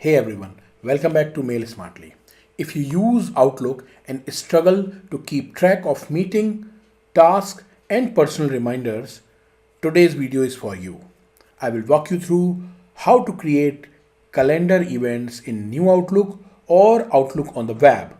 Hey everyone, welcome back to Mail Smartly. If you use Outlook and struggle to keep track of meeting, tasks, and personal reminders, today's video is for you. I will walk you through how to create calendar events in new Outlook or Outlook on the web,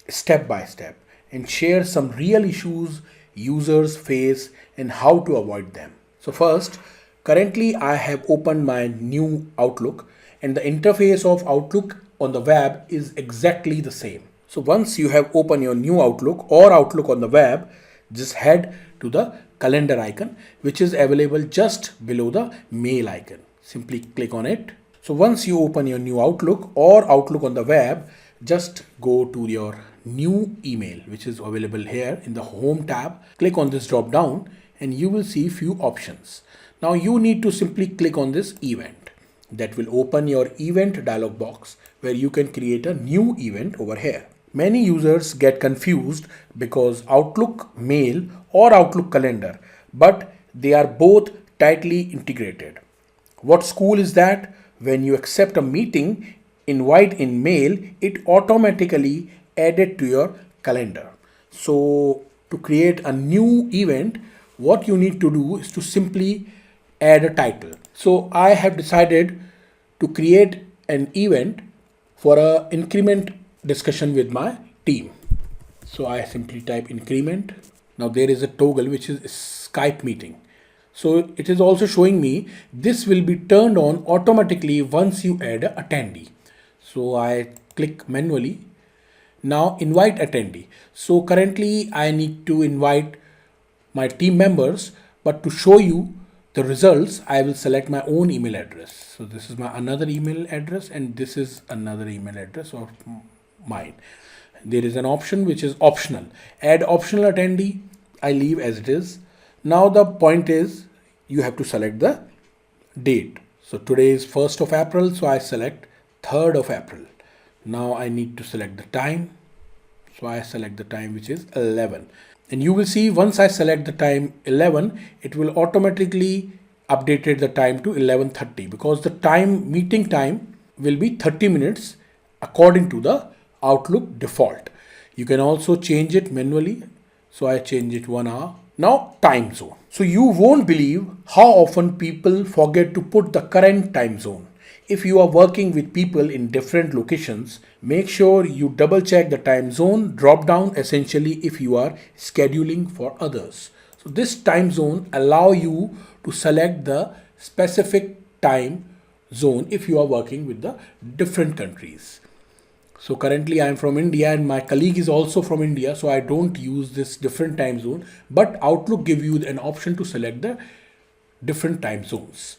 step by step, and share some real issues users face and how to avoid them. So first, currently I have opened my new Outlook and the interface of Outlook on the web is exactly the same. So once you have opened your new Outlook or Outlook on the web, just head to the calendar icon which is available just below the mail icon. Simply click on it. So once you open your new Outlook or Outlook on the web, just go to your new email which is available here in the home tab. Click on this drop down and you will see few options. Now you need to simply click on this event. That will open your event dialog box where you can create a new event over here. Many users get confused because Outlook Mail or Outlook Calendar, but they are both tightly integrated. What's cool is that when you accept a meeting invite in mail, it automatically added to your calendar. So to create a new event, what you need to do is to simply add a title. So I have decided to create an event for a increment discussion with my team. So I simply type increment. Now there is a toggle which is Skype meeting. So it is also showing me this will be turned on automatically once you add an attendee. So I click manually. Now invite attendee. So currently I need to invite my team members, but to show you the results, I will select my own email address. So this is my another email address and this is another email address of mine. There is an option which is optional. Add optional attendee. I leave as it is. Now the point is you have to select the date. So today is 1st of April. So I select 3rd of April. Now I need to select the time. So I select the time which is 11. And you will see once I select the time 11, it will automatically update the time to 11:30 because the time meeting time will be 30 minutes according to the Outlook default. You can also change it manually. So I change it 1 hour. Now time zone. So you won't believe how often people forget to put the current time zone. If you are working with people in different locations, make sure you double check the time zone drop down essentially if you are scheduling for others. So this time zone allow you to select the specific time zone if you are working with the different countries. So currently I am from India and my colleague is also from India, so I don't use this different time zone, but Outlook give you an option to select the different time zones.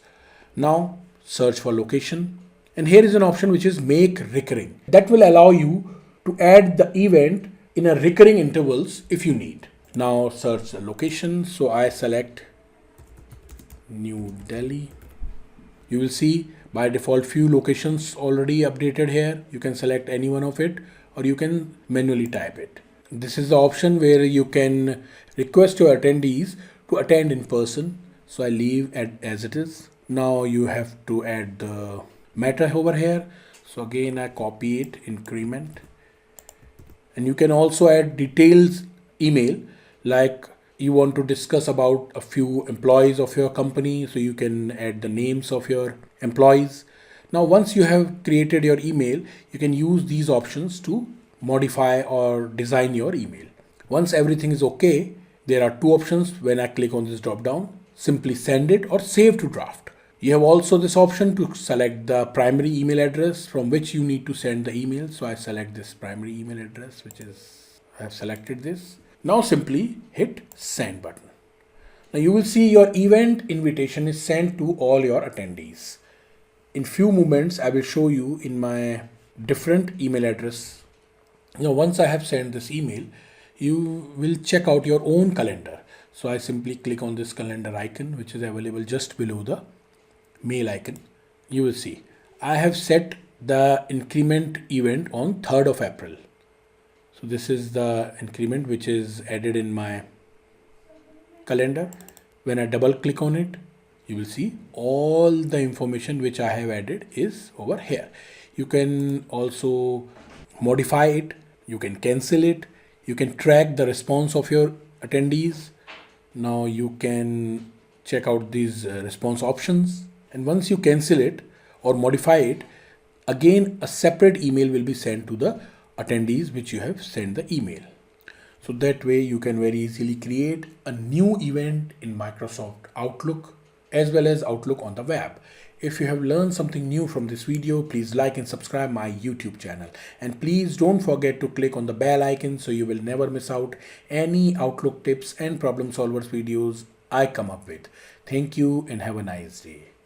Now search for location, and here is an option which is make recurring. That will allow you to add the event in a recurring intervals if you need. Now search the location. So I select New Delhi. You will see by default few locations already updated here. You can select any one of it or you can manually type it. This is the option where you can request your attendees to attend in person. So I leave it as it is. Now you have to add the meta over here. So again I copy it, increment, and you can also add details email like you want to discuss about a few employees of your company, so you can add the names of your employees. Now once you have created your email, you can use these options to modify or design your email. Once everything is okay, there are two options when I click on this drop down: simply send it or save to draft. You have also this option to select the primary email address from which you need to send the email. So I select this primary email address, which is, I have selected this. Now simply hit send button. Now you will see your event invitation is sent to all your attendees. In few moments, I will show you in my different email address. Now once I have sent this email, you will check out your own calendar. So I simply click on this calendar icon, which is available just below the mail icon. You will see I have set the increment event on 3rd of April. So this is the increment which is added in my calendar. When I double click on it, you will see all the information which I have added is over here. You can also modify it, you can cancel it, you can track the response of your attendees. Now you can check out these response options, and once you cancel it or modify it, again a separate email will be sent to the attendees which you have sent the email. So that way you can very easily create a new event in Microsoft Outlook as well as Outlook on the web. If you have learned something new from this video, please like and subscribe my YouTube channel. And please don't forget to click on the bell icon so you will never miss out any Outlook tips and problem solvers videos I come up with. Thank you and have a nice day.